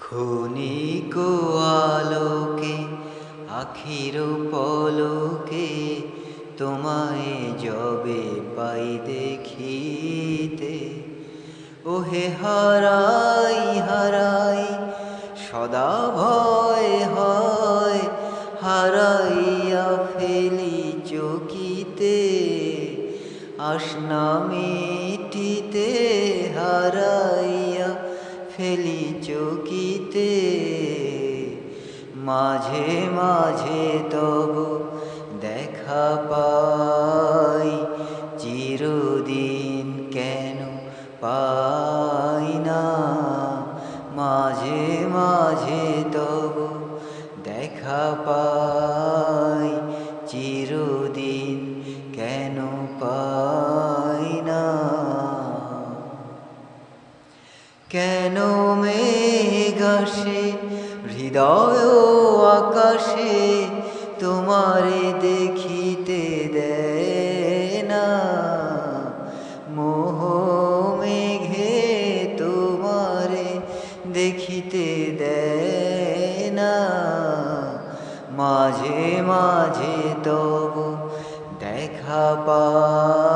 ক্ষণিক আলোকে আখির পলকে তোমায় যবে পাই দেখিতে, ওহে হারাই হারাই সদা ভয় হয়, হারাইয়া ফেলি চকিতে আসনা মিটিতে, হারাইয়া ফেলি চকিতে। মাঝে মাঝে তব দেখা পাই, চিরদিন কেন পাই না। মাঝে মাঝে তব দেখা পাই, চিরদিন কেন পাই না। কেন মেঘ আসে হৃদয় আকাশে, তোমারে দেখিতে দেয় না। মোহ মেঘে তোমারে দেখিতে দেয় না। মাঝে মাঝে তব দেখা পাই,